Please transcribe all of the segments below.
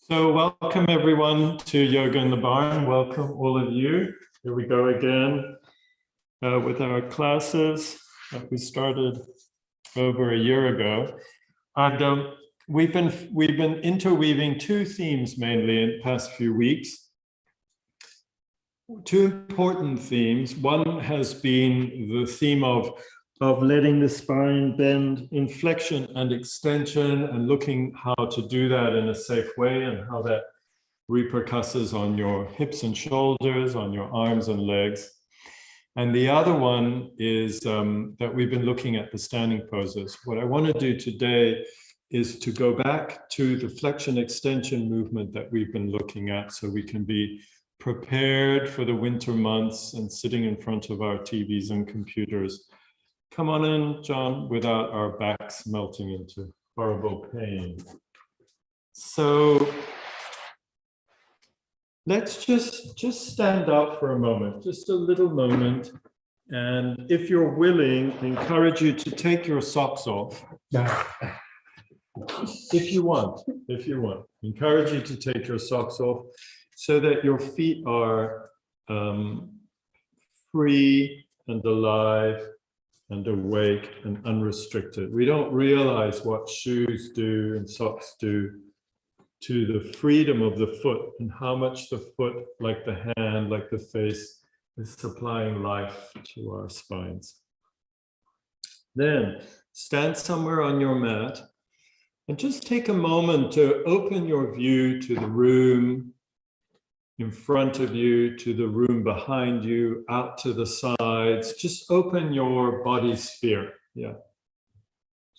So welcome everyone to Yoga in the Barn. Welcome all of you. Here we go again with our classes that we started over a year ago. And we've been interweaving two themes mainly in the past few weeks. Two important themes. One has been the theme of letting the spine bend in flexion and extension and looking how to do that in a safe way and how that repercusses on your hips and shoulders, on your arms and legs. And the other one is that we've been looking at the standing poses. What I want to do today is to go back to the flexion extension movement that we've been looking at so we can be prepared for the winter months and sitting in front of our TVs and computers. Come on in, John, without our backs melting into horrible pain. So let's just stand up for a moment, just a little moment. And if you're willing, I encourage you to take your socks off. If you want. Encourage you to take your socks off so that your feet are free and alive and awake and unrestricted. We don't realize what shoes do and socks do to the freedom of the foot and how much the foot, like the hand, like the face, is supplying life to our spines. Then stand somewhere on your mat and just take a moment to open your view to the room in front of you, to the room behind you, out to the sides. Just open your body sphere. Yeah.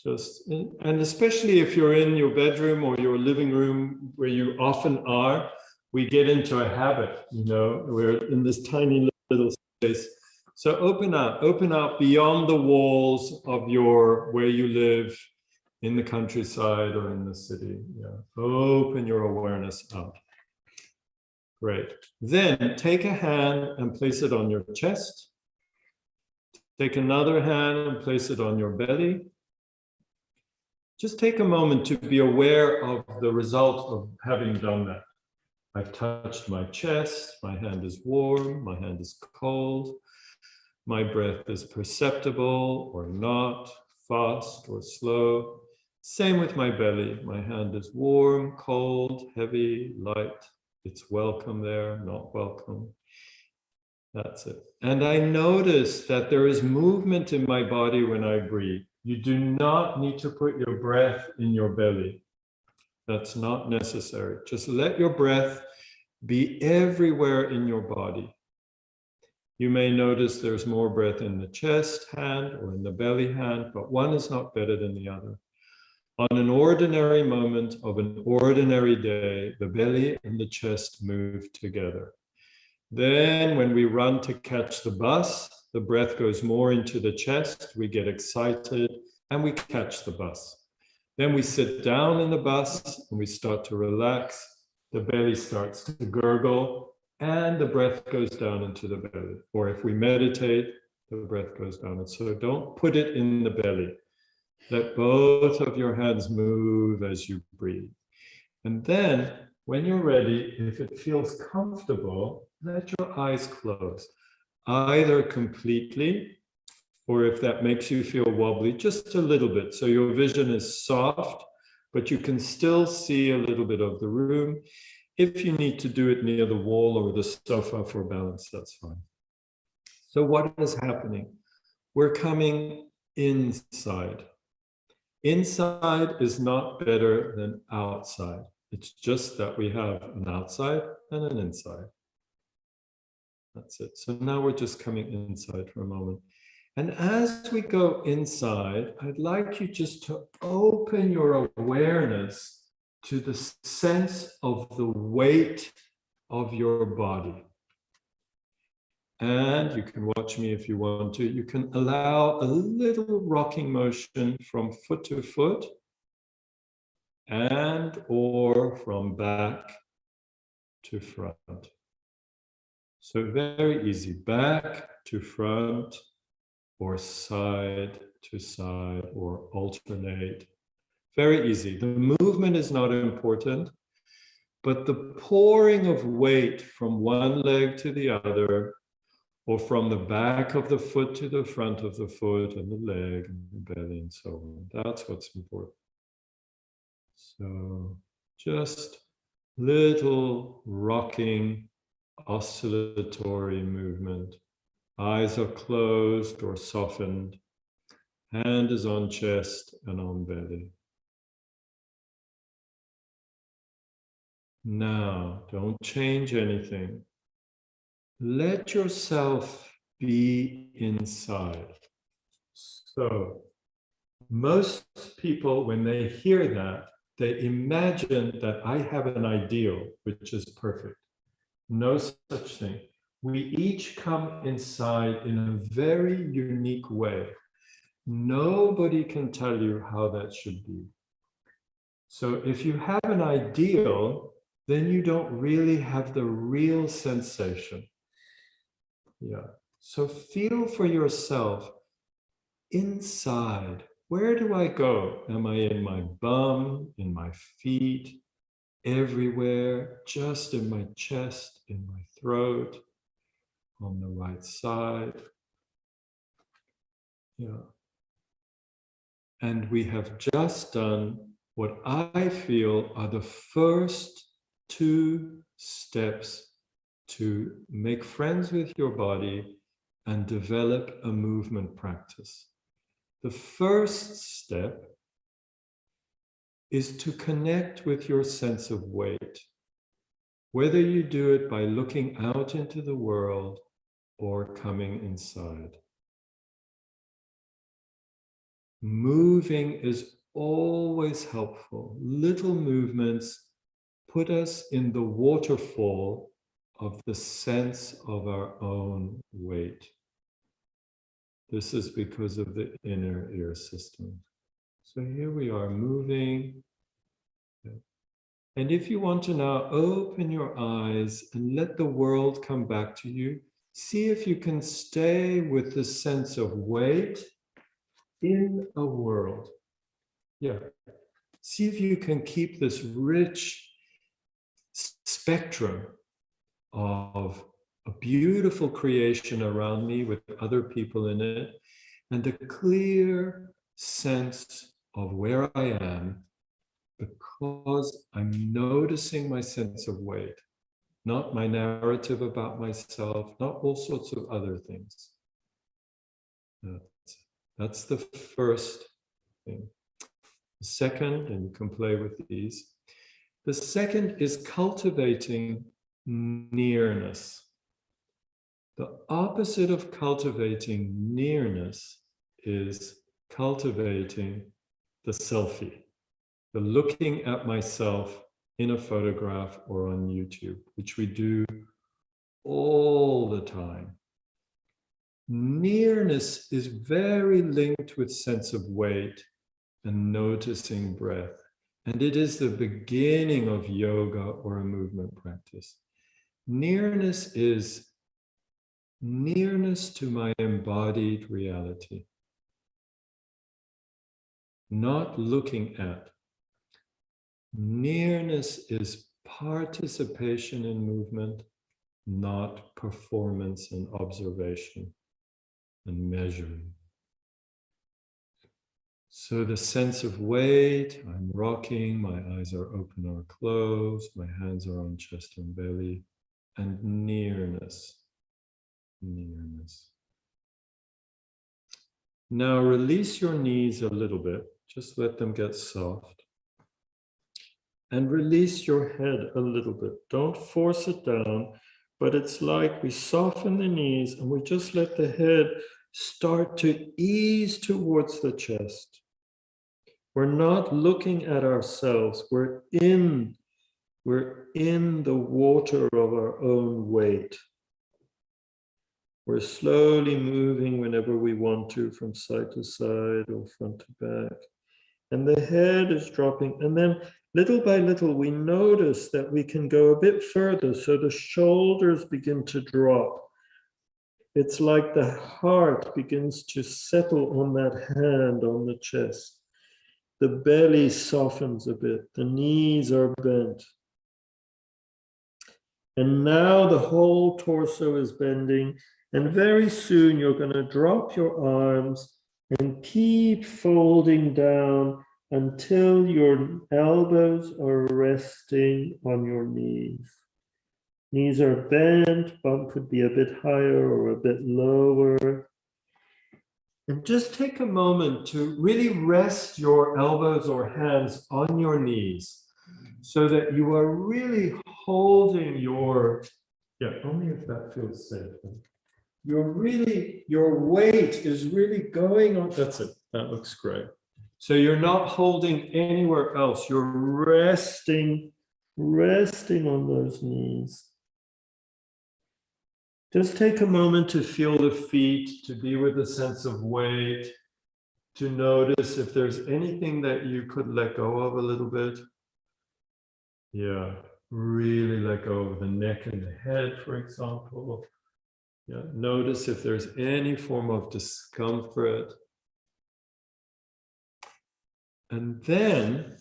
And especially if you're in your bedroom or your living room where you often are, we get into a habit, we're in this tiny little space. So open out beyond the walls of where you live in the countryside or in the city. Yeah. Open your awareness out. Great. Then take a hand and place it on your chest. Take another hand and place it on your belly. Just take a moment to be aware of the result of having done that. I've touched my chest, my hand is warm, my hand is cold, my breath is perceptible or not, fast or slow. Same with my belly, my hand is warm, cold, heavy, light. It's welcome there, not welcome. That's it. And I notice that there is movement in my body when I breathe. You do not need to put your breath in your belly. That's not necessary. Just let your breath be everywhere in your body. You may notice there's more breath in the chest hand or in the belly hand, but one is not better than the other. On an ordinary moment of an ordinary day, the belly and the chest move together. Then when we run to catch the bus, the breath goes more into the chest, we get excited, and we catch the bus. Then we sit down in the bus and we start to relax. The belly starts to gurgle and the breath goes down into the belly. Or if we meditate, the breath goes down. And so don't put it in the belly. Let both of your hands move as you breathe. And then when you're ready, if it feels comfortable, let your eyes close, either completely, or if that makes you feel wobbly, just a little bit. So your vision is soft, but you can still see a little bit of the room. If you need to do it near the wall or the sofa for balance, that's fine. So what is happening? We're coming inside. Inside is not better than outside. It's just that we have an outside and an inside. That's it. So now we're just coming inside for a moment. And as we go inside, I'd like you just to open your awareness to the sense of the weight of your body. And you can watch me if you want to. You can allow a little rocking motion from foot to foot and or from back to front. So very easy, back to front or side to side or alternate. Very easy. The movement is not important. But the pouring of weight from one leg to the other, or from the back of the foot to the front of the foot and the leg and the belly and so on, that's what's important. So just little rocking, oscillatory movement. Eyes are closed or softened. Hand is on chest and on belly. Now, don't change anything. Let yourself be inside. So, most people, when they hear that, they imagine that I have an ideal, which is perfect. No such thing. We each come inside in a very unique way. Nobody can tell you how that should be. So if you have an ideal, then you don't really have the real sensation. Yeah. So feel for yourself inside. Where do I go? Am I in my bum, in my feet, everywhere, just in my chest, in my throat, on the right side? Yeah. And we have just done what I feel are the first 2 steps to make friends with your body and develop a movement practice. The first step is to connect with your sense of weight, whether you do it by looking out into the world or coming inside. Moving is always helpful. Little movements put us in the waterfall of the sense of our own weight. This is because of the inner ear system. So here we are moving. And if you want to now open your eyes and let the world come back to you, see if you can stay with the sense of weight in a world. Yeah. See if you can keep this rich spectrum of a beautiful creation around me with other people in it, and a clear sense of where I am, because I'm noticing my sense of weight, not my narrative about myself, not all sorts of other things. That's the first thing. The second, and you can play with these, the second is cultivating nearness. The opposite of cultivating nearness is cultivating the selfie, the looking at myself in a photograph or on YouTube, which we do all the time. Nearness is very linked with sense of weight and noticing breath. And it is the beginning of yoga or a movement practice. Nearness is nearness to my embodied reality. Not looking at. Nearness is participation in movement, not performance and observation and measuring. So the sense of weight, I'm rocking, my eyes are open or closed, my hands are on chest and belly, and nearness. Nearness. Now release your knees a little bit, just let them get soft. And release your head a little bit. Don't force it down, but it's like we soften the knees and we just let the head start to ease towards the chest. We're not looking at ourselves. We're in the water of our own weight. We're slowly moving whenever we want to, from side to side or front to back. And the head is dropping. And then little by little, we notice that we can go a bit further. So the shoulders begin to drop. It's like the heart begins to settle on that hand on the chest. The belly softens a bit. The knees are bent. And now the whole torso is bending. And very soon you're going to drop your arms and keep folding down until your elbows are resting on your knees. Knees are bent, bum could be a bit higher or a bit lower. And just take a moment to really rest your elbows or hands on your knees so that you are really holding your, only if that feels safe. Your weight is really going on, that's it, that looks great. So you're not holding anywhere else, you're resting on those knees. Just take a moment to feel the feet, to be with a sense of weight, to notice if there's anything that you could let go of a little bit. Yeah, really let go of the neck and the head, for example. Yeah, notice if there's any form of discomfort. And then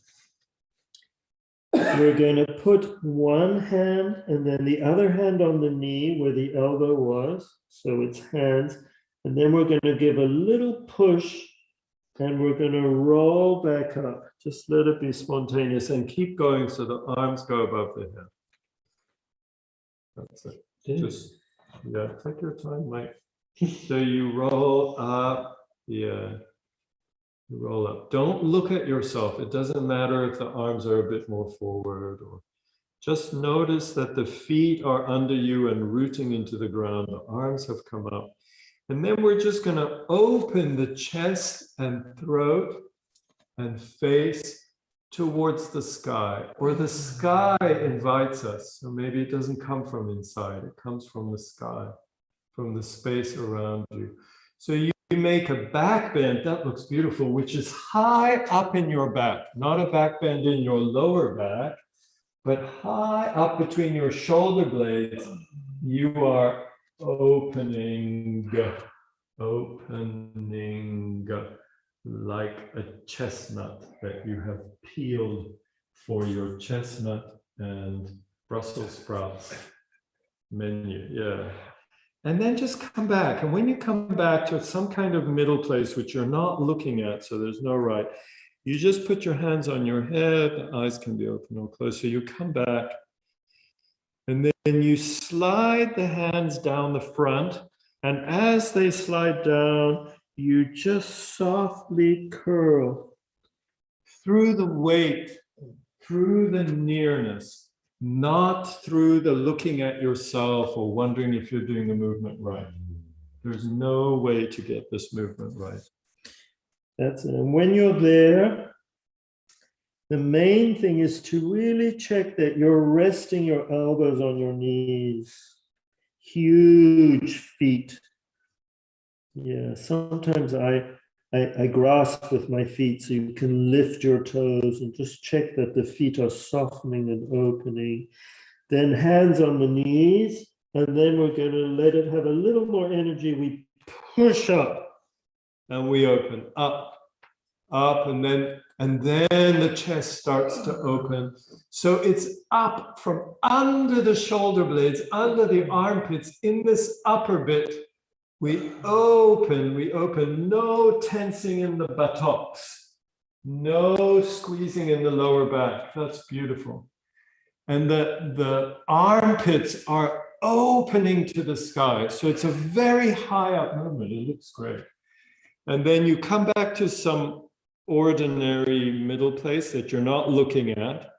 we're going to put one hand and then the other hand on the knee where the elbow was. So it's hands. And then we're going to give a little push and we're going to roll back up. Just let it be spontaneous and keep going so the arms go above the head. That's it. Just, take your time, Mike. So you roll up, you roll up. Don't look at yourself. It doesn't matter if the arms are a bit more forward, or just notice that the feet are under you and rooting into the ground. The arms have come up. And then we're just going to open the chest and throat and face towards the sky, or the sky invites us. So maybe it doesn't come from inside, it comes from the sky, from the space around you. So you make a back bend, that looks beautiful, which is high up in your back, not a back bend in your lower back, but high up between your shoulder blades. You are opening like a chestnut that you have peeled for your chestnut and Brussels sprouts menu. Yeah. And then just come back. And when you come back to some kind of middle place, which you're not looking at, so there's no right, you just put your hands on your head, the eyes can be open or closed. So you come back and then you slide the hands down the front. And as they slide down, you just softly curl through the weight, through the nearness, not through the looking at yourself or wondering if you're doing the movement right. There's no way to get this movement right. That's it. And when you're there, the main thing is to really check that you're resting your elbows on your knees. Huge feet. Yeah, sometimes I grasp with my feet so you can lift your toes and just check that the feet are softening and opening. Then hands on the knees, and then we're going to let it have a little more energy. We push up and we open up, and then the chest starts to open. So it's up from under the shoulder blades, under the armpits, in this upper bit. We open, no tensing in the buttocks, no squeezing in the lower back. That's beautiful. And the armpits are opening to the sky. So it's a very high up movement. It looks great. And then you come back to some ordinary middle place that you're not looking at.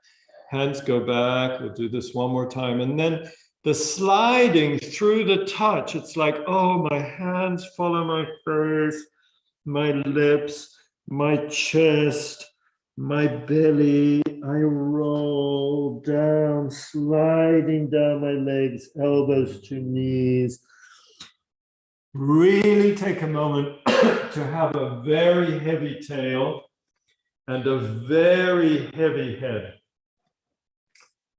Hands go back. We'll do this one more time. And then the sliding through the touch, it's like, oh, my hands follow my face, my lips, my chest, my belly. I roll down, sliding down my legs, elbows to knees. Really take a moment to have a very heavy tail and a very heavy head.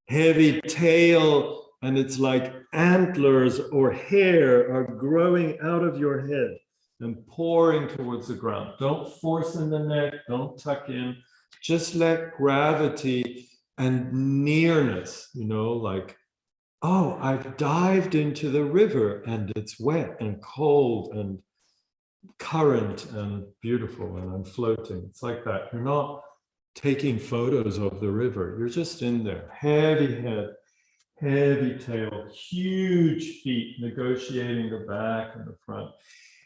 Heavy tail. And it's like antlers or hair are growing out of your head and pouring towards the ground. Don't force in the neck, don't tuck in. Just let gravity and nearness, like oh, I've dived into the river and it's wet and cold and current and beautiful and I'm floating. It's like that. You're not taking photos of the river. You're just in there. Heavy head, heavy tail, huge feet negotiating the back and the front.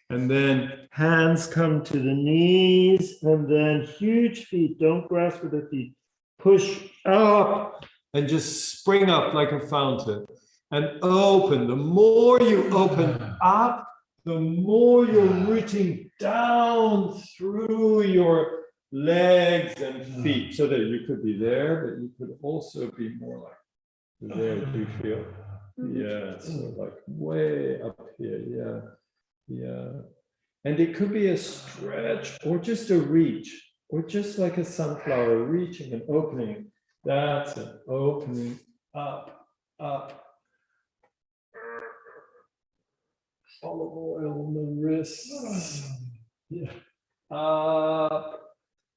And then hands come to the knees and then huge feet. Don't grasp with the feet. Push up and just spring up like a fountain and open. The more you open up, the more you're rooting down through your legs and feet so that you could be there, but you could also be more like there. Do you feel? Yeah, so like way up here. Yeah, yeah. And it could be a stretch or just a reach or just like a sunflower reaching and opening. That's it. Opening up, up. Olive oil on the wrists. Yeah. Up.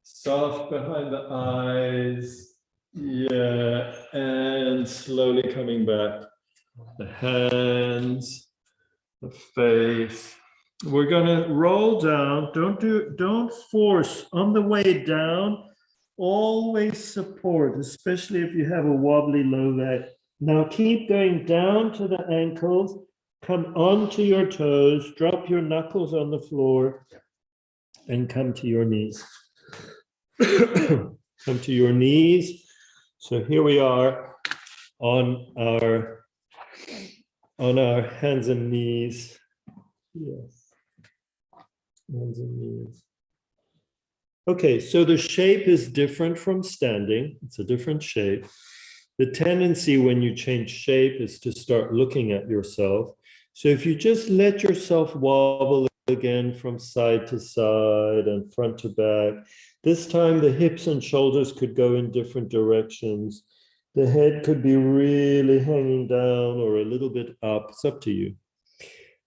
Soft behind the eyes. Yeah. And slowly coming back. The hands, the face. We're going to roll down. Don't force on the way down. Always support, especially if you have a wobbly low leg. Now keep going down to the ankles. Come onto your toes. Drop your knuckles on the floor and come to your knees. Come to your knees. So here we are on our hands and knees. Yes. Hands and knees. Okay, so the shape is different from standing. It's a different shape. The tendency when you change shape is to start looking at yourself. So if you just let yourself wobble again from side to side and front to back, this time the hips and shoulders could go in different directions. The head could be really hanging down or a little bit up. It's up to you.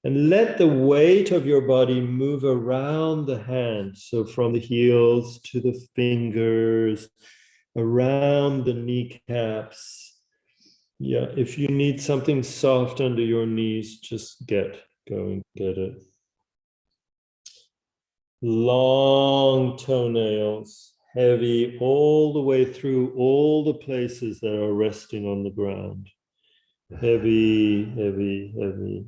And let the weight of your body move around the hand. So from the heels to the fingers, around the kneecaps. Yeah, if you need something soft under your knees, just go and get it. Long toenails, heavy all the way through all the places that are resting on the ground. Heavy, heavy, heavy.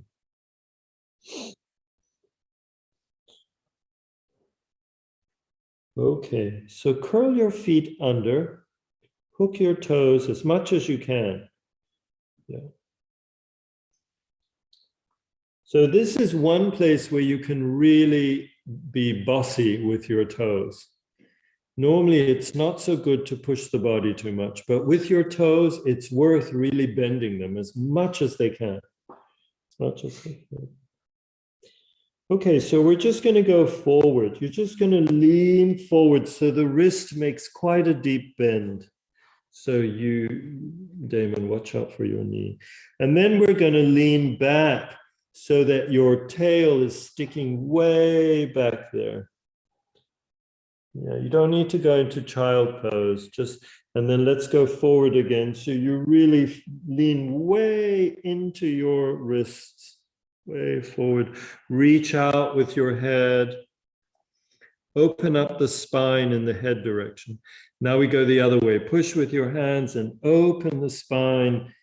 Okay, so curl your feet under, hook your toes as much as you can. Yeah. So this is one place where you can really be bossy with your toes. Normally, it's not so good to push the body too much, but with your toes, it's worth really bending them as much as they can. As much as they can. Okay, so we're just going to go forward. You're just going to lean forward so the wrist makes quite a deep bend. So you, Damon, watch out for your knee. And then we're going to lean back so that your tail is sticking way back there. Yeah, you don't need to go into child pose, and then let's go forward again. So you really lean way into your wrists, way forward. Reach out with your head. Open up the spine in the head direction. Now we go the other way. Push with your hands and open the spine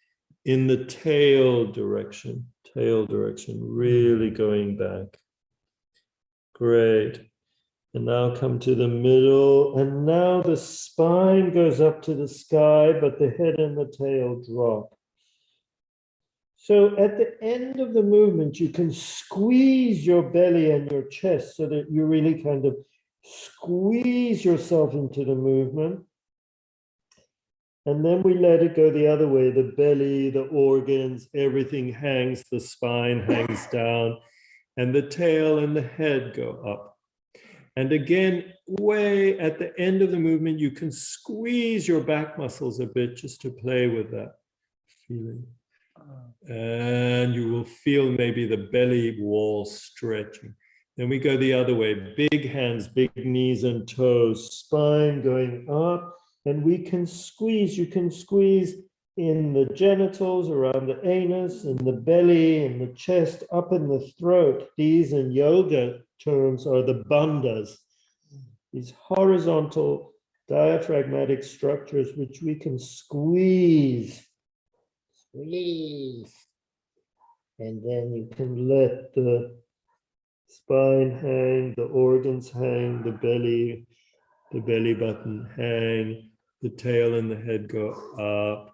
in the tail direction. Tail direction, really going back. Great. And now come to the middle. And now the spine goes up to the sky, but the head and the tail drop. So at the end of the movement, you can squeeze your belly and your chest so that you really kind of squeeze yourself into the movement. And then we let it go the other way. The belly, the organs, everything hangs, the spine hangs down, and the tail and the head go up. And again, way at the end of the movement, you can squeeze your back muscles a bit just to play with that feeling. And you will feel maybe the belly wall stretching. Then we go the other way, big hands, big knees and toes, spine going up, and we can squeeze, you can squeeze in the genitals, around the anus, in the belly, in the chest, up in the throat. These in yoga terms are the bandhas, these horizontal diaphragmatic structures which we can squeeze. Squeeze. And then you can let the spine hang, the organs hang, the belly button hang, the tail and the head go up.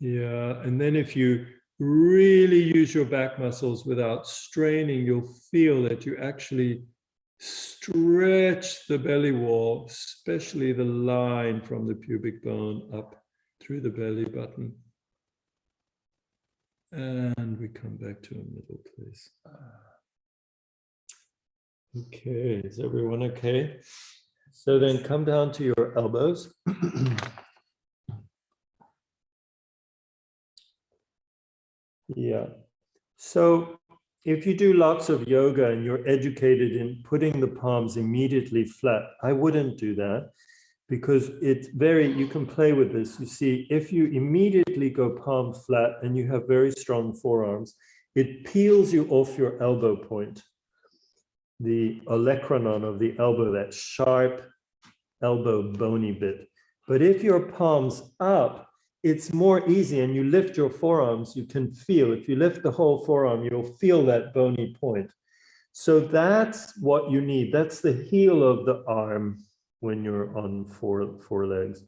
Yeah, and then if you really use your back muscles without straining, you'll feel that you actually stretch the belly wall, especially the line from the pubic bone up through the belly button. And we come back to a middle place. Okay, is everyone okay? So then come down to your elbows. Yeah. So if you do lots of yoga and you're educated in putting the palms immediately flat, I wouldn't do that because it's you can play with this. You see, if you immediately go palm flat and you have very strong forearms, it peels you off your elbow point, the olecranon of the elbow, that sharp elbow bony bit. But if your palms up, it's more easy, and you lift your forearms, you can feel, if you lift the whole forearm, you'll feel that bony point. So that's what you need. That's the heel of the arm when you're on four legs.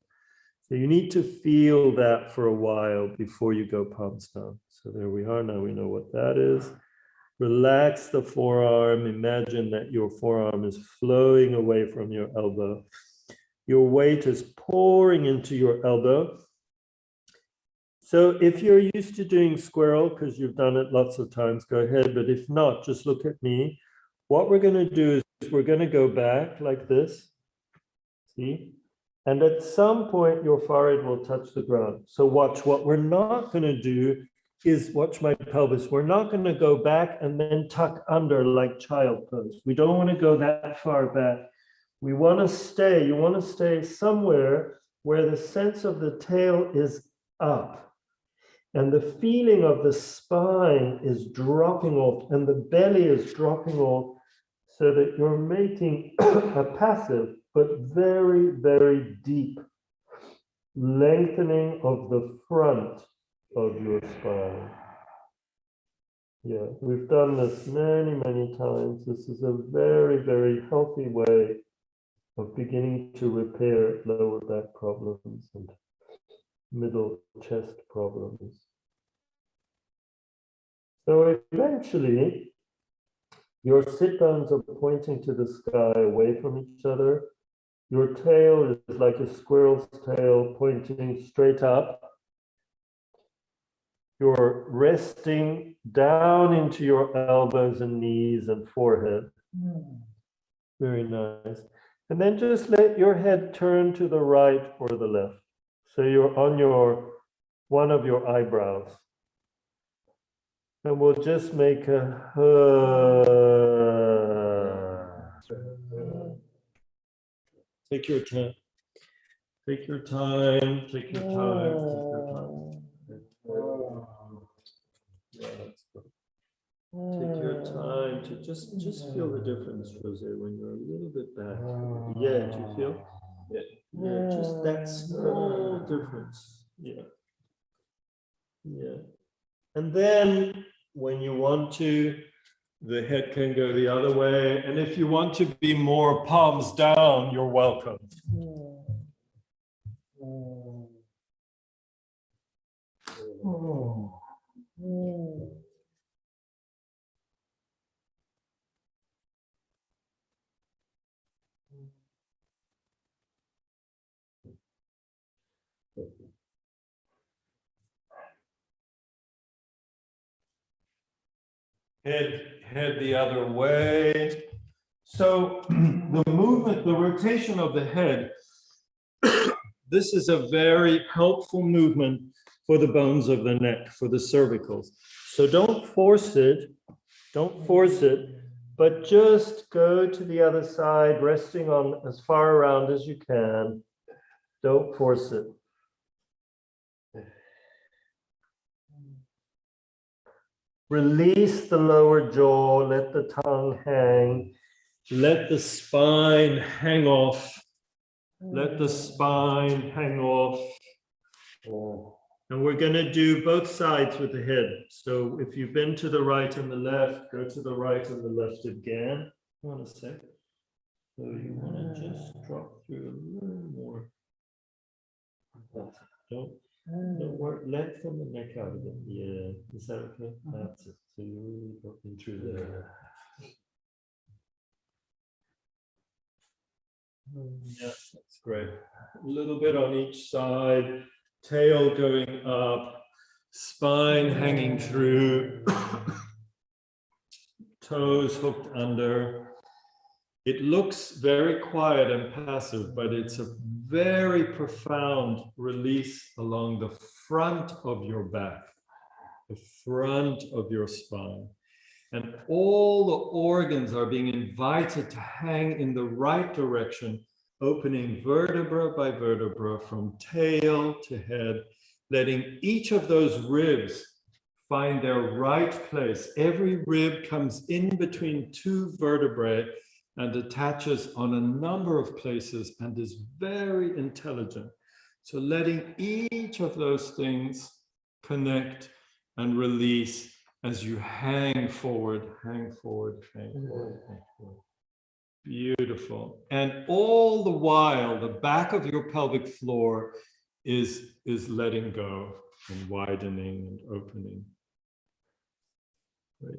So you need to feel that for a while before you go palms down. So there we are. Now we know what that is. Relax the forearm. Imagine that your forearm is flowing away from your elbow. Your weight is pouring into your elbow. So if you're used to doing squirrel, because you've done it lots of times, go ahead. But if not, just look at me. What we're going to do is we're going to go back like this. See? And at some point, your forehead will touch the ground. So watch. What we're not going to do is, watch my pelvis. We're not going to go back and then tuck under like child pose. We don't want to go that far back. We want to stay. You want to stay somewhere where the sense of the tail is up. And the feeling of the spine is dropping off and the belly is dropping off, so that you're making a passive but very, very deep lengthening of the front of your spine. Yeah, we've done this many, many times. This is a very, very healthy way of beginning to repair lower back problems and middle chest problems. So eventually, your sit bones are pointing to the sky away from each other. Your tail is like a squirrel's tail pointing straight up. You're resting down into your elbows and knees and forehead. Very nice. And then just let your head turn to the right or the left. So you're on one of your eyebrows. And we'll just make a take your time. Take your time. Take your time. Take your time. Yeah, that's good. Take your time to just feel the difference, Jose, when you're a little bit back. Yeah, do you feel? Yeah, just that small difference. Yeah. Yeah. And then when you want to, the head can go the other way. And if you want to be more palms down, you're welcome. Head the other way. So the movement, the rotation of the head, this is a very helpful movement for the bones of the neck, for the cervicals. So don't force it, but just go to the other side, resting on as far around as you can. Don't force it. Release the lower jaw, let the tongue hang. Let the spine hang off. Let the spine hang off. And we're going to do both sides with the head. So if you've been to the right and the left, go to the right and the left again. Hold on a sec. So you want to just drop through a little more. Don't work, lengthen the neck out of it. Yeah, is that okay? That's it. So you're really dropping through there. Yeah, that's great. A little bit on each side, tail going up, spine hanging through, toes hooked under. It looks very quiet and passive, but it's a very profound release along the front of your back, the front of your spine. And all the organs are being invited to hang in the right direction, opening vertebra by vertebra from tail to head, letting each of those ribs find their right place. Every rib comes in between two vertebrae and attaches on a number of places and is very intelligent. So letting each of those things connect and release as you hang forward, hang forward, hang forward, hang forward. Beautiful. And all the while, the back of your pelvic floor is letting go and widening and opening. Great.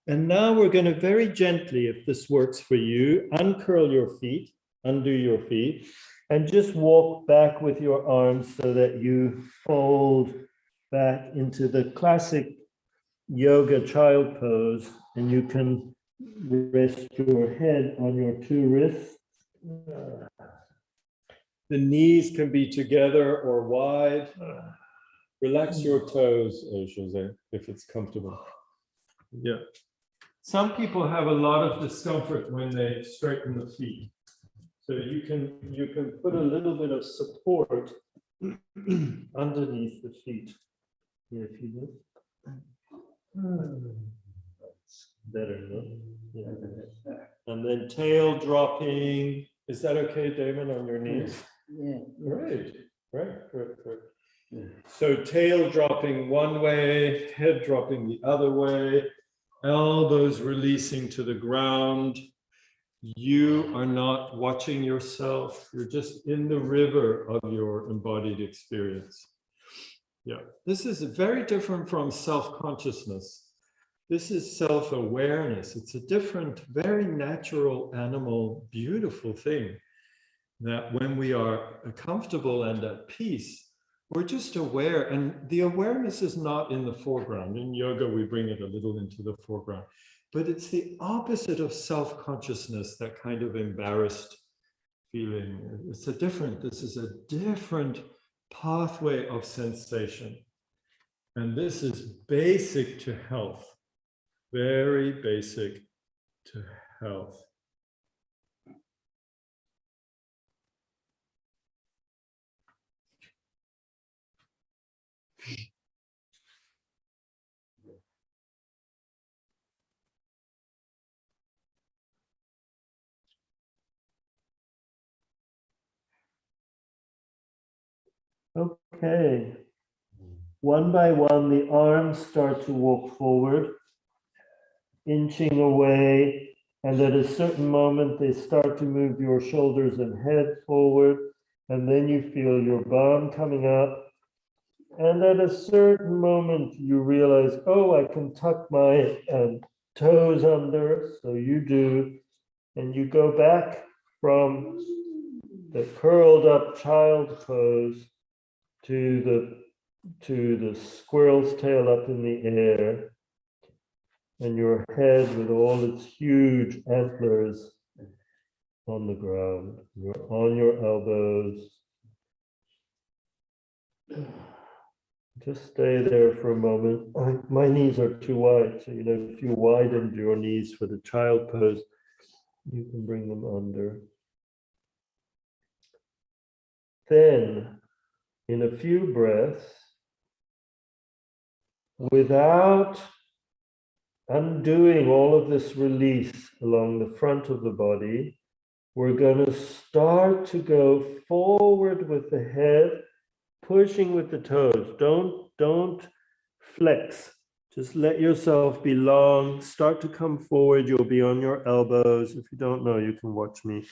And now we're going to very gently, if this works for you, uncurl your feet, undo your feet, and just walk back with your arms so that you fold back into the classic yoga child pose, and you can rest your head on your two wrists. The knees can be together or wide. Relax your toes, Jose, if it's comfortable. Yeah. Some people have a lot of discomfort when they straighten the feet. So you can put a little bit of support underneath the feet. Here, if you look. That's better, no? Yeah. And then tail dropping. Is that okay, Damon, on your knees? Yeah. Great. Great. Yeah. So tail dropping one way, head dropping the other way, elbows releasing to the ground. You are not watching yourself. You're just in the river of your embodied experience. Yeah, this is very different from self-consciousness. This is self-awareness. It's a different, very natural, animal, beautiful thing that when we are comfortable and at peace, we're just aware. And the awareness is not in the foreground. In yoga, we bring it a little into the foreground. But it's the opposite of self-consciousness, that kind of embarrassed feeling. This is a different pathway of sensation. And this is basic to health, very basic to health. Okay. One by one, the arms start to walk forward, inching away, and at a certain moment, they start to move your shoulders and head forward, and then you feel your bum coming up, and at a certain moment, you realize, oh, I can tuck my toes under, so you do, and you go back from the curled up child pose to the squirrel's tail up in the air, and your head with all its huge antlers on the ground. You're on your elbows. Just stay there for a moment. My knees are too wide, so if you widened your knees for the child pose, you can bring them under. Then, in a few breaths, without undoing all of this release along the front of the body, we're going to start to go forward with the head, pushing with the toes. Don't flex. Just let yourself be long. Start to come forward. You'll be on your elbows. If you don't know, you can watch me.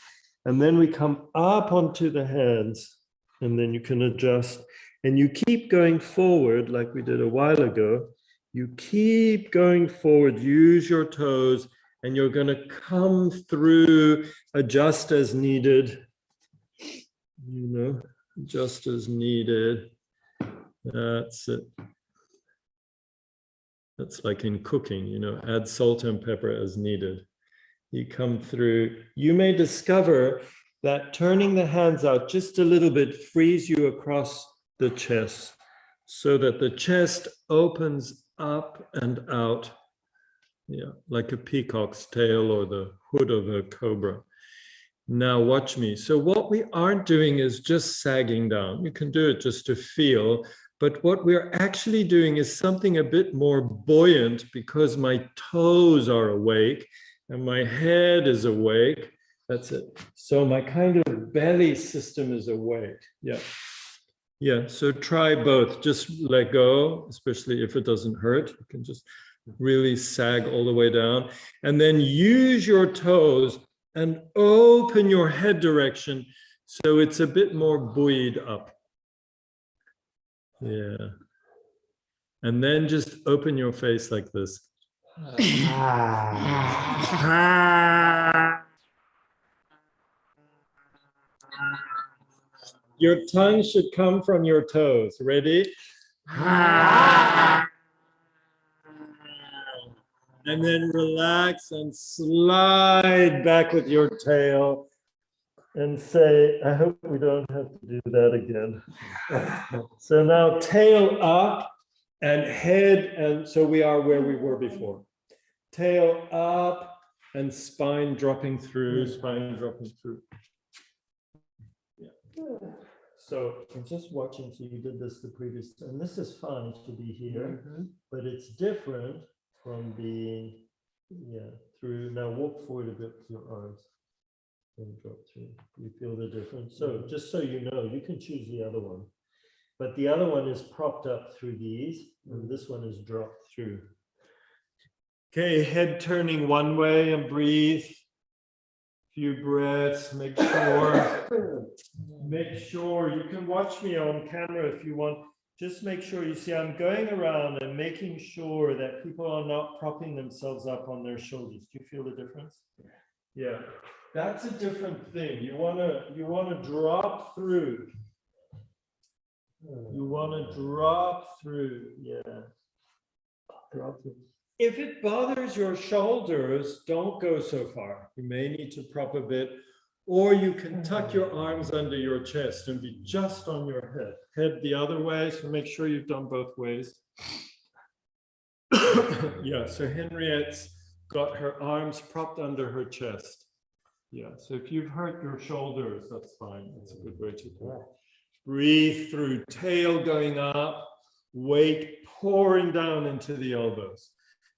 And then we come up onto the hands, and then you can adjust. And you keep going forward like we did a while ago. You keep going forward. Use your toes, and you're going to come through, adjust as needed. You know, just as needed. That's it. That's like in cooking, you know, add salt and pepper as needed. You come through. You may discover that turning the hands out just a little bit frees you across the chest so that the chest opens up and out, yeah, like a peacock's tail or the hood of a cobra. Now watch me. So what we aren't doing is just sagging down. You can do it just to feel, but what we're actually doing is something a bit more buoyant because my toes are awake and my head is awake. That's it. So my kind of belly system is awake. Yeah. Yeah. So try both. Just let go, especially if it doesn't hurt. You can just really sag all the way down. And then use your toes and open your head direction so it's a bit more buoyed up. Yeah. And then just open your face like this. Your tongue should come from your toes. Ready? And then relax and slide back with your tail and say, I hope we don't have to do that again. So now tail up and head, and so we are where we were before. Tail up and spine dropping through, spine dropping through. Yeah. So I'm just watching, so you did this the previous time. And this is fun to be here, but it's different from being, yeah, through. Now walk forward a bit with your arms and drop through. You feel the difference? So just so you know, you can choose the other one. But the other one is propped up through these, and this one is dropped through. Okay, head turning one way and breathe. Few breaths, make sure you can watch me on camera if you want. Just make sure you see I'm going around and making sure that people are not propping themselves up on their shoulders. Do you feel the difference? Yeah, that's a different thing. You want to drop through. You want to drop through. Yeah. Drop through. If it bothers your shoulders, don't go so far. You may need to prop a bit, or you can tuck your arms under your chest and be just on your head. Head the other way, so make sure you've done both ways. Yeah, so Henriette's got her arms propped under her chest. Yeah, so if you've hurt your shoulders, that's fine. That's a good way to do it. Breathe through, tail going up, weight pouring down into the elbows.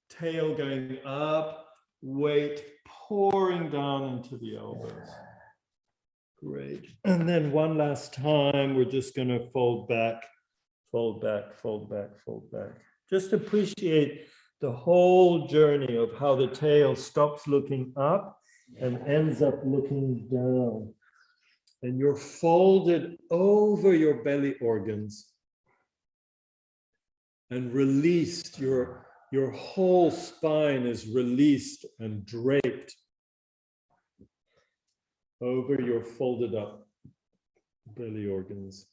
Tail going up, weight pouring down into the elbows. Great. And then one last time, we're just going to fold back, fold back, fold back, fold back. Just appreciate the whole journey of how the tail stops looking up and ends up looking down. And you're folded over your belly organs and released. Your whole spine is released and draped over your folded up belly organs.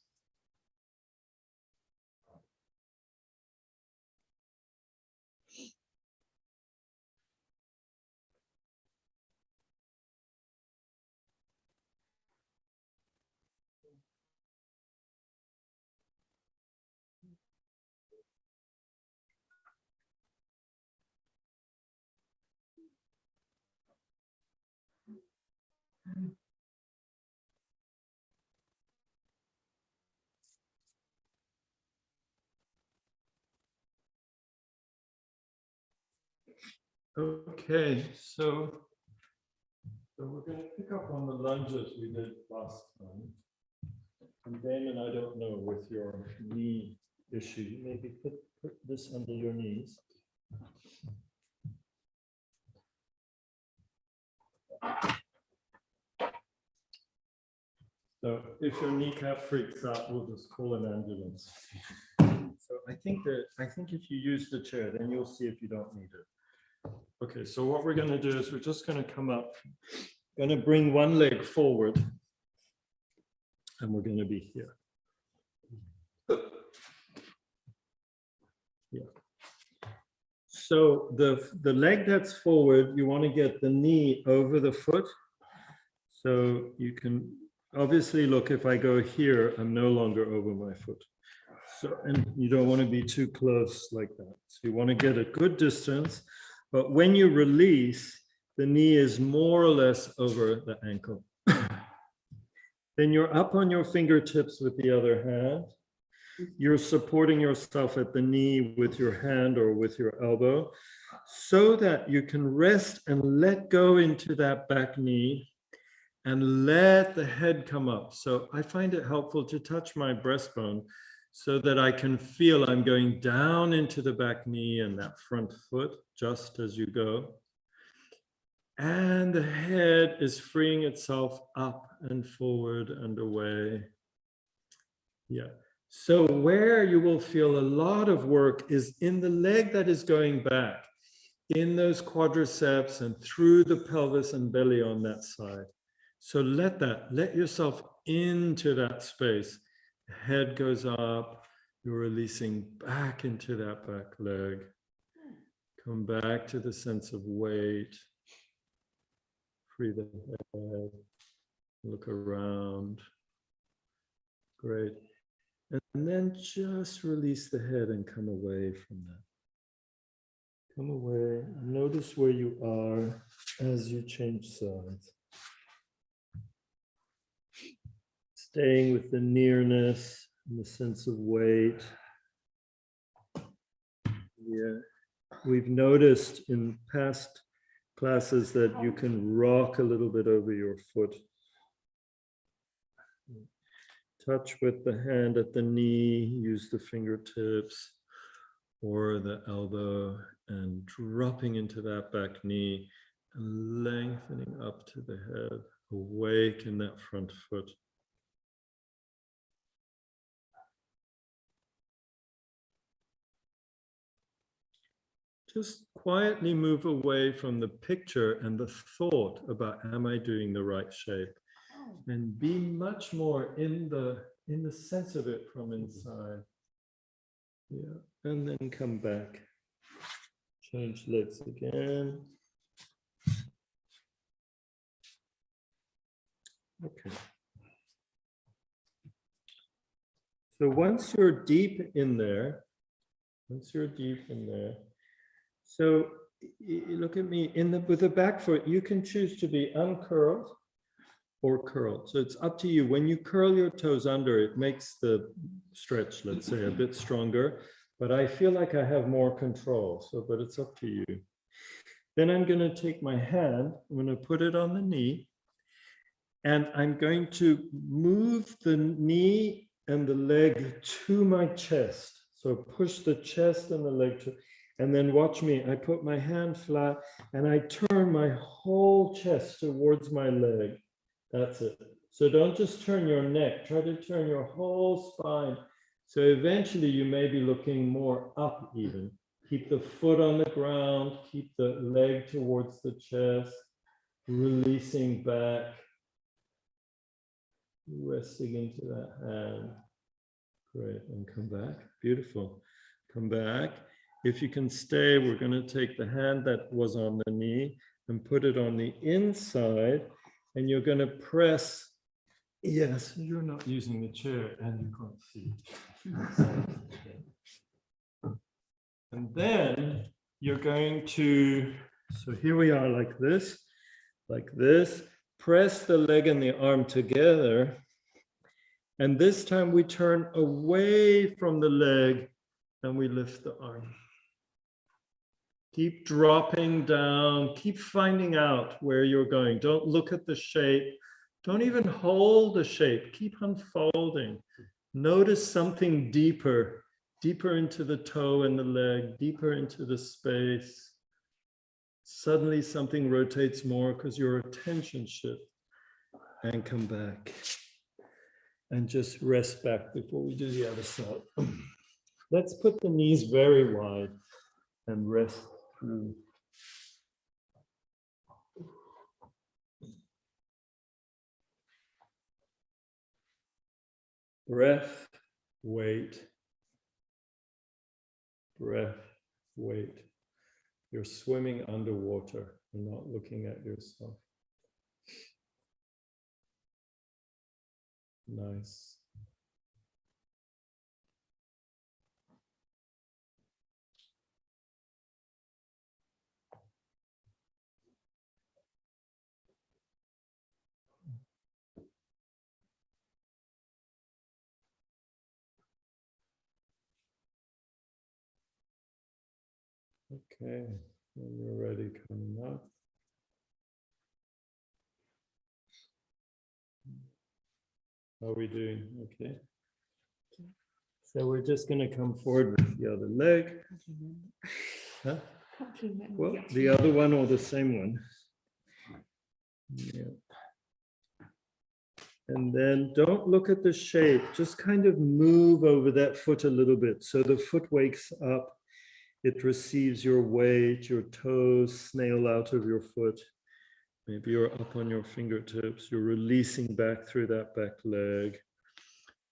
Okay, so we're going to pick up on the lunges we did last time. And Damon, I don't know, with your knee issue, maybe put this under your knees. So if your kneecap freaks out, we'll just call an ambulance. So I think if you use the chair, then you'll see if you don't need it. Okay, so what we're going to do is we're just going to come up, going to bring one leg forward, and we're going to be here. Yeah. So the leg that's forward, you want to get the knee over the foot. So you can obviously look, if I go here, I'm no longer over my foot. So, and you don't want to be too close like that. So you want to get a good distance, but when you release, the knee is more or less over the ankle. Then you're up on your fingertips with the other hand. You're supporting yourself at the knee with your hand or with your elbow so that you can rest and let go into that back knee and let the head come up. So I find it helpful to touch my breastbone so that I can feel I'm going down into the back knee and that front foot just as you go. And the head is freeing itself up and forward and away. Yeah. So where you will feel a lot of work is in the leg that is going back, in those quadriceps and through the pelvis and belly on that side. So let yourself into that space. The head goes up, you're releasing back into that back leg. Come back to the sense of weight. Free the head, look around. Great. And then just release the head and come away from that. Come away. Notice where you are as you change sides. Staying with the nearness and the sense of weight. Yeah. We've noticed in past classes that you can rock a little bit over your foot. Touch with the hand at the knee, use the fingertips or the elbow and dropping into that back knee and lengthening up to the head, awake in that front foot. Just quietly move away from the picture and the thought about, am I doing the right shape? And be much more in the sense of it from inside. Yeah, and then come back. Change legs again. Okay. So once you're deep in there, so you look at me with the back foot, you can choose to be uncurled or curled. So it's up to you. When you curl your toes under, it makes the stretch, let's say, a bit stronger, but I feel like I have more control. So, but it's up to you. Then I'm going to take my hand, I'm going to put it on the knee, and I'm going to move the knee and the leg to my chest. So push the chest and the leg to, and then watch me. I put my hand flat and I turn my whole chest towards my leg. That's it. So don't just turn your neck, try to turn your whole spine. So eventually you may be looking more up even. Keep the foot on the ground, keep the leg towards the chest, releasing back, resting into that hand. Great, and come back. Beautiful. Come back. If you can stay, we're going to take the hand that was on the knee and put it on the inside, and you're going to press. Yes, you're not using the chair and you can't see. And then you're going to, so here we are like this, press the leg and the arm together. And this time we turn away from the leg and we lift the arm. Keep dropping down. Keep finding out where you're going. Don't look at the shape. Don't even hold the shape. Keep unfolding. Notice something deeper, deeper into the toe and the leg, deeper into the space. Suddenly something rotates more because your attention shifts. And come back. And just rest back before we do the other side. Let's put the knees very wide and rest through. Breath, wait. Breath, wait. You're swimming underwater. You're not looking at yourself. Nice. Okay, when you're ready, coming up. How are we doing? Okay. So we're just going to come forward with the other leg. Huh? Well, the other one or the same one. Yeah. And then don't look at the shape, just kind of move over that foot a little bit. So the foot wakes up, it receives your weight, your toes snail out of your foot. Maybe you're up on your fingertips, you're releasing back through that back leg.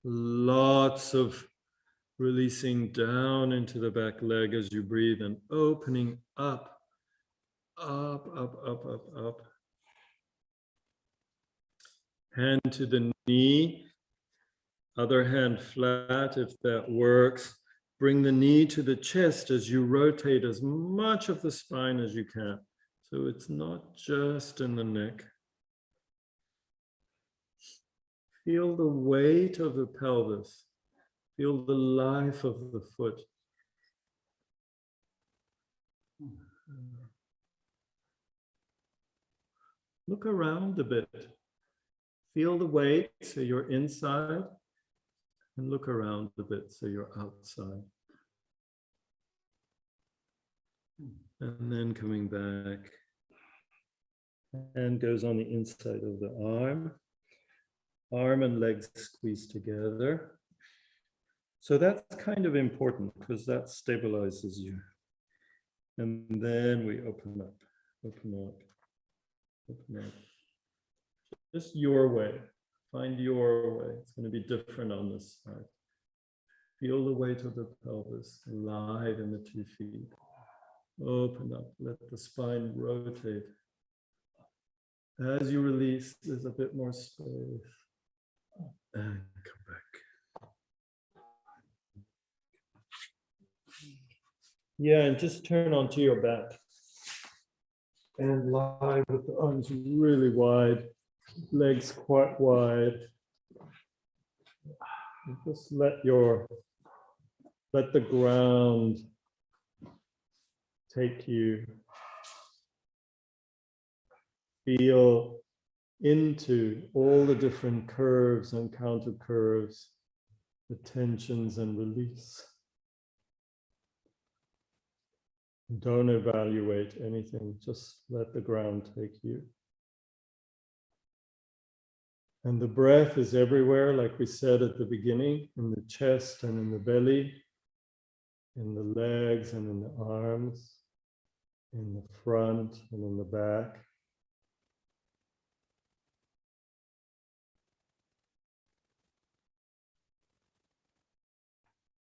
Lots of releasing down into the back leg as you breathe and opening up, up, up, up, up, up. Hand to the knee, other hand flat if that works. Bring the knee to the chest as you rotate as much of the spine as you can. So it's not just in the neck. Feel the weight of the pelvis. Feel the life of the foot. Look around a bit. Feel the weight so you're inside, and look around a bit so you're outside. And then coming back. Hand goes on the inside of the arm. Arm and legs squeeze together. So that's kind of important because that stabilizes you. And then we open up, open up, open up. Just your way. Find your way. It's going to be different on this side. Feel the weight of the pelvis alive in the 2 feet. Open up. Let the spine rotate. As you release, there's a bit more space. And come back. Yeah, and just turn onto your back. And lie with the arms really wide. Legs quite wide. And just let the ground take you. Feel into all the different curves and counter curves, the tensions and release. Don't evaluate anything, just let the ground take you. And the breath is everywhere, like we said at the beginning, in the chest and in the belly, in the legs and in the arms, in the front and in the back.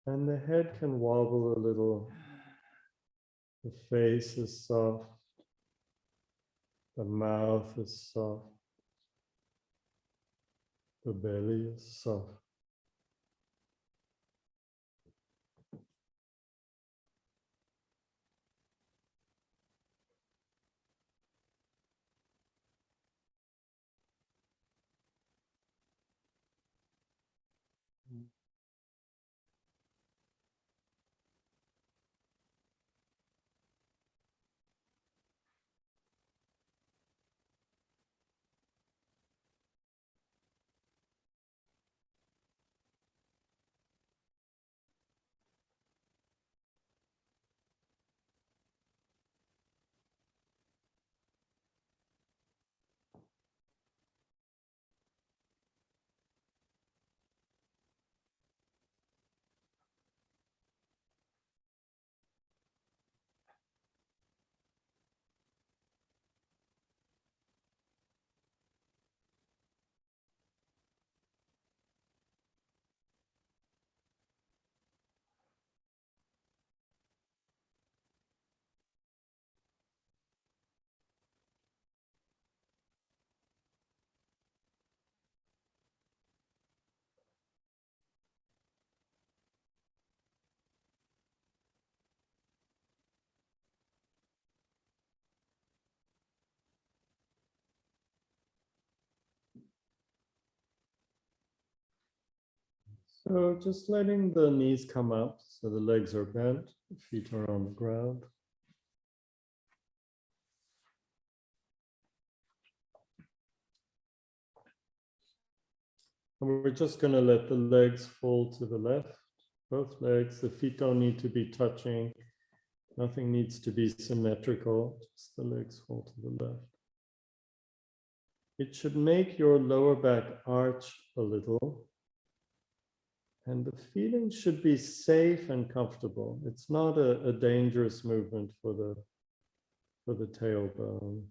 And the head can wobble a little. The face is soft. The mouth is soft. The belly is soft. So just letting the knees come up so the legs are bent, the feet are on the ground. And we're just going to let the legs fall to the left, both legs. The feet don't need to be touching. Nothing needs to be symmetrical, just the legs fall to the left. It should make your lower back arch a little. And the feeling should be safe and comfortable. It's not a dangerous movement for the tailbone.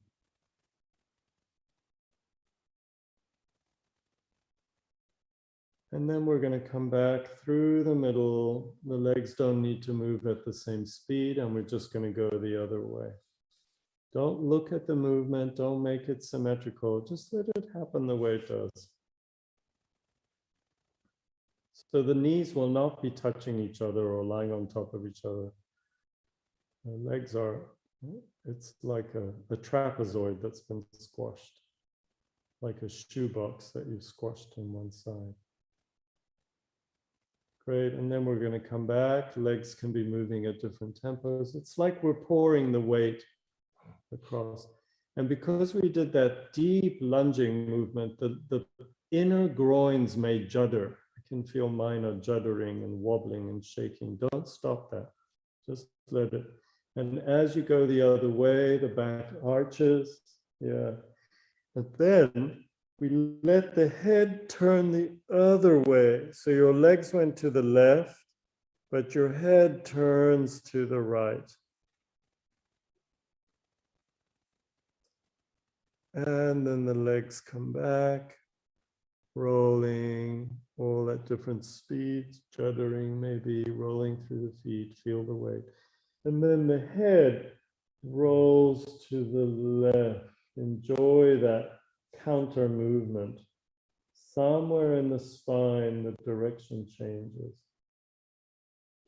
And then we're going to come back through the middle. The legs don't need to move at the same speed, and we're just going to go the other way. Don't look at the movement. Don't make it symmetrical. Just let it happen the way it does. So the knees will not be touching each other or lying on top of each other. The legs are, it's like a trapezoid that's been squashed, like a shoebox that you've squashed on one side. Great, and then we're going to come back. Legs can be moving at different tempos. It's like we're pouring the weight across. And because we did that deep lunging movement, the inner groins may judder. I can feel mine are juddering and wobbling and shaking. Don't stop that. Just let it. And as you go the other way, the back arches. Yeah. And then we let the head turn the other way. So your legs went to the left, but your head turns to the right. And then the legs come back, rolling, all at different speeds, juddering maybe, rolling through the feet, feel the weight. And then the head rolls to the left. Enjoy that counter movement. Somewhere in the spine, the direction changes.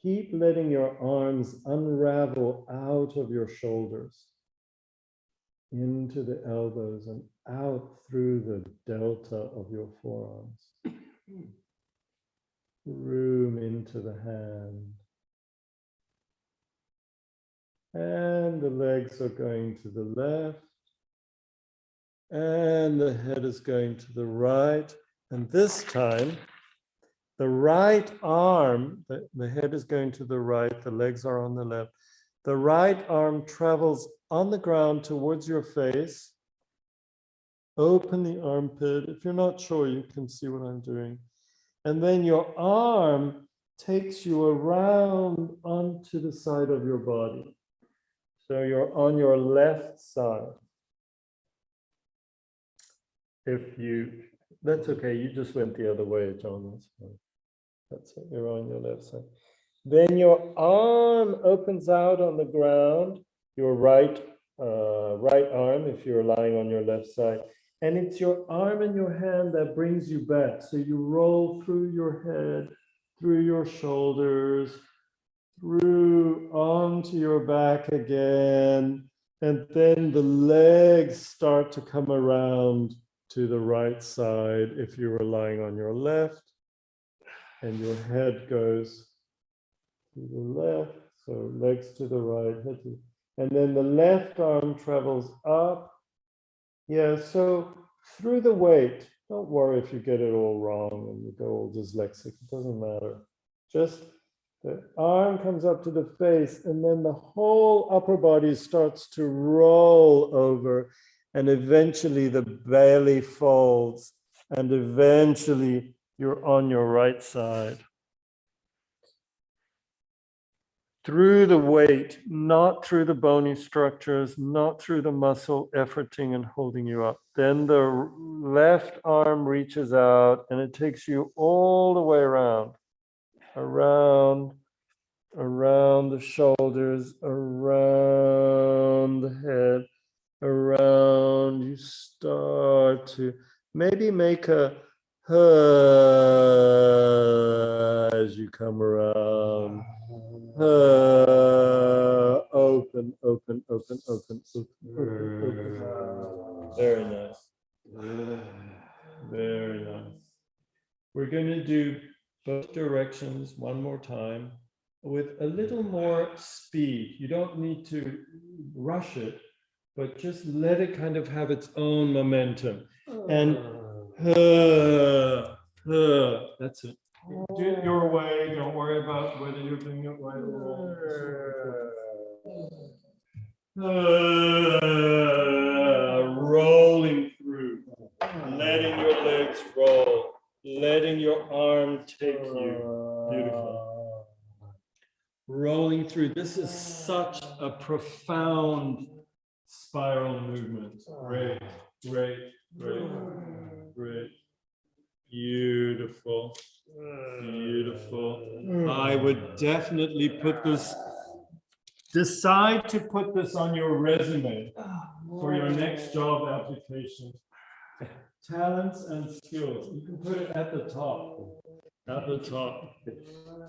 Keep letting your arms unravel out of your shoulders, into the elbows and out through the delta of your forearms. Room into the hand. And the legs are going to the left. And the head is going to the right. And this time, the right arm, the head is going to the right, the legs are on the left. The right arm travels on the ground towards your face. Open the armpit. If you're not sure, you can see what I'm doing. And then your arm takes you around onto the side of your body. So you're on your left side. That's okay, you just went the other way, John. That's fine. That's it, you're on your left side. Then your arm opens out on the ground, your right arm, if you're lying on your left side. And it's your arm and your hand that brings you back. So you roll through your head, through your shoulders, through onto your back again. And then the legs start to come around to the right side if you were lying on your left. And your head goes to the left, so legs to the right, head to, and then the left arm travels up. Yeah, so through the weight, don't worry if you get it all wrong and you go all dyslexic, it doesn't matter. Just the arm comes up to the face and then the whole upper body starts to roll over and eventually the belly folds and eventually you're on your right side. Through the weight, not through the bony structures, not through the muscle efforting and holding you up. Then the left arm reaches out and it takes you all the way around the shoulders, around the head, around. You start to maybe make a as you come around. Open, open, open, open, open, open, open. Very nice. Very nice. We're going to do both directions one more time with a little more speed. You don't need to rush it, but just let it kind of have its own momentum. And that's it. Do it your way. Don't worry about whether you're doing it right or wrong. Rolling through, letting your legs roll, letting your arm take you. Beautiful. Rolling through. This is such a profound spiral movement. Great, great, great, great. Beautiful, beautiful. I would definitely put this, decide to put this on your resume for your next job application. Talents and skills. You can put it at the top. At the top.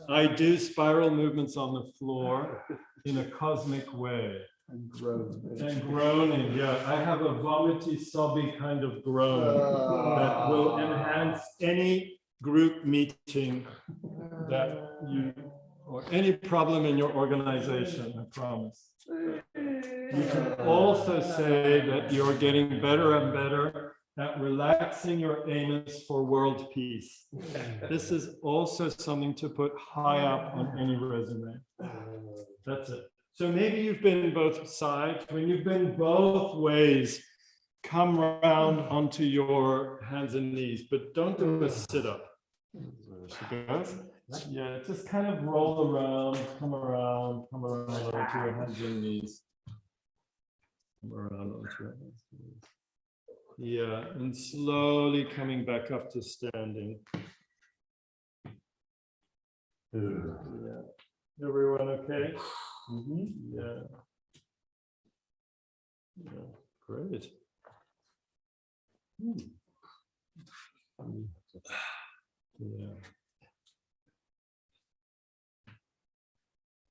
I do spiral movements on the floor in a cosmic way. And groaning, yeah. I have a vomity, sobby kind of groan that will enhance any group meeting that you, or any problem in your organization, I promise. You can also say that you're getting better and better at relaxing your anus for world peace. This is also something to put high up on any resume. That's it. So maybe you've been both sides. When you've been both ways, come around onto your hands and knees, but don't do a sit-up. Yeah, just kind of roll around, come around onto your hands and knees. Come around onto your hands and knees. Yeah, and slowly coming back up to standing. Yeah. Everyone okay? Yeah. Yeah, great. Yeah.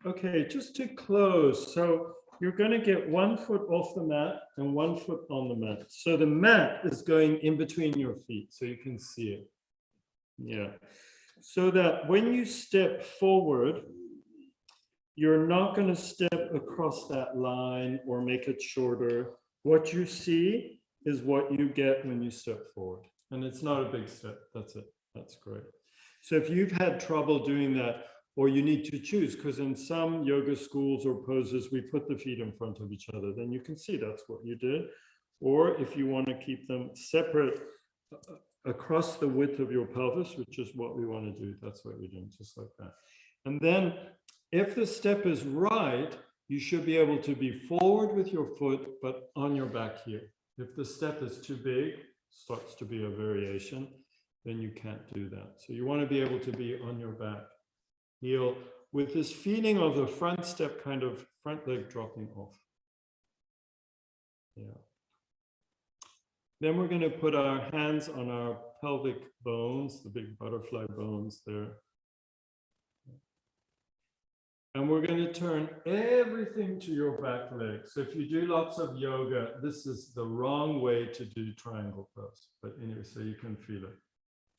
Okay, just to close. So you're going to get 1 foot off the mat and 1 foot on the mat. So the mat is going in between your feet, so you can see it. Yeah. So that when you step forward, you're not going to step across that line or make it shorter. What you see is what you get when you step forward. And it's not a big step. That's it. That's great. So if you've had trouble doing that, or you need to choose, because in some yoga schools or poses, we put the feet in front of each other, then you can see that's what you did. Or if you want to keep them separate across the width of your pelvis, which is what we want to do, that's what we're doing, just like that. And then if the step is right, you should be able to be forward with your foot, but on your back here. If the step is too big, starts to be a variation, then you can't do that. So you want to be able to be on your back. Heel with this feeling of the front step, kind of front leg dropping off. Yeah. Then we're going to put our hands on our pelvic bones, the big butterfly bones there. And we're going to turn everything to your back leg. So if you do lots of yoga, this is the wrong way to do triangle pose. But anyway, so you can feel it.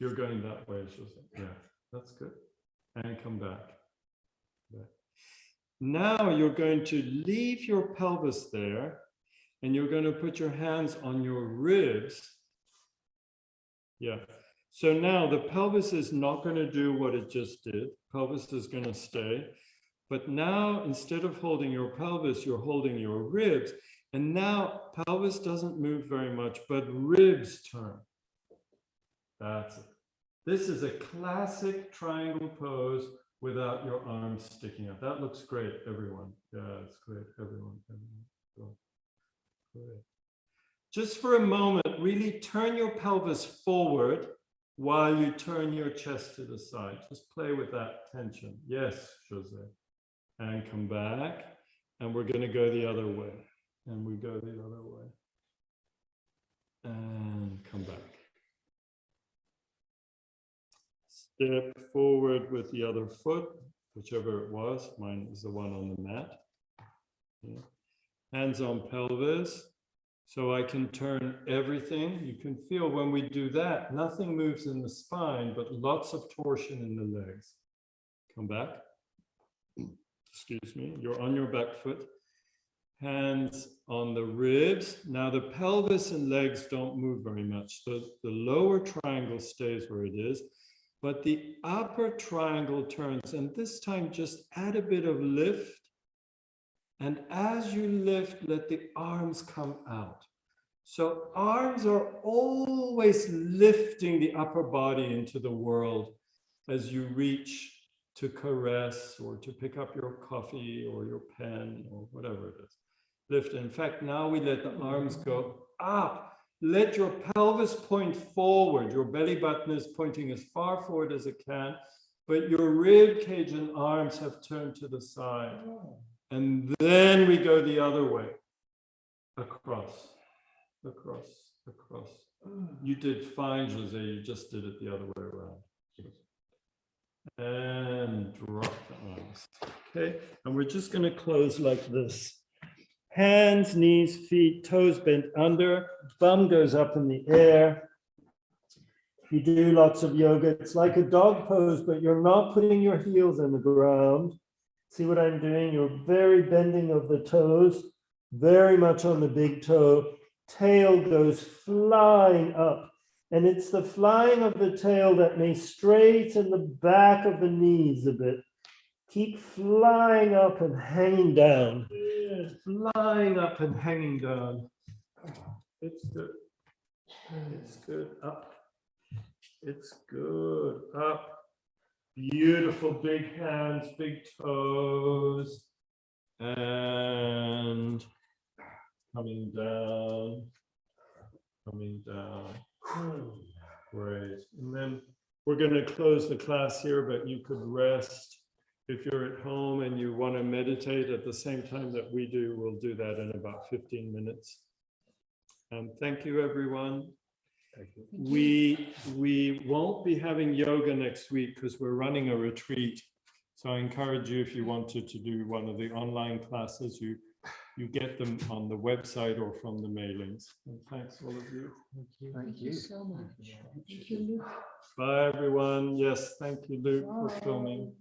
You're going that way, yeah, that's good. And come back. Now you're going to leave your pelvis there, and you're going to put your hands on your ribs. Yeah. So now the pelvis is not going to do what it just did. Pelvis is going to stay. But now, instead of holding your pelvis, you're holding your ribs. And now pelvis doesn't move very much, but ribs turn. That's it. This is a classic triangle pose without your arms sticking up. That looks great, everyone. Yeah, it's great, everyone. Great. Just for a moment, really turn your pelvis forward while you turn your chest to the side. Just play with that tension. Yes, Jose. And come back. And we're going to go the other way. And we go the other way. And come back. Step forward with the other foot, whichever it was. Mine is the one on the mat. Yeah. Hands on pelvis. So I can turn everything. You can feel when we do that, nothing moves in the spine, but lots of torsion in the legs. Come back. Excuse me. You're on your back foot. Hands on the ribs. Now the pelvis and legs don't move very much. The lower triangle stays where it is, but the upper triangle turns. And this time just add a bit of lift. And as you lift, let the arms come out. So arms are always lifting the upper body into the world as you reach to caress or to pick up your coffee or your pen or whatever it is. Lift. In fact, now we let the arms go up. Let your pelvis point forward. Your belly button is pointing as far forward as it can, but your rib cage and arms have turned to the side. And then we go the other way. Across, across, across. You did fine, Jose. You just did it the other way around. And drop the arms. Okay, and we're just going to close like this. Hands, knees, feet, toes bent under, bum goes up in the air. If you do lots of yoga, it's like a dog pose, but you're not putting your heels in the ground. See what I'm doing? You're very bending of the toes, very much on the big toe. Tail goes flying up. And it's the flying of the tail that may straighten the back of the knees a bit. Keep flying up and hanging down. Flying up and hanging down. It's good. It's good. Up. It's good. Up. Beautiful big hands, big toes. And coming down. Coming down. Great. And then we're going to close the class here, but you could rest. If you're at home and you want to meditate at the same time that we do, we'll do that in about 15 minutes. Thank you, everyone. We won't be having yoga next week because we're running a retreat. So I encourage you, if you wanted to do one of the online classes, you get them on the website or from the mailings. And thanks, all of you. Thank you so much. Thank you, Luke. Bye, everyone. Yes, thank you, Luke, for filming.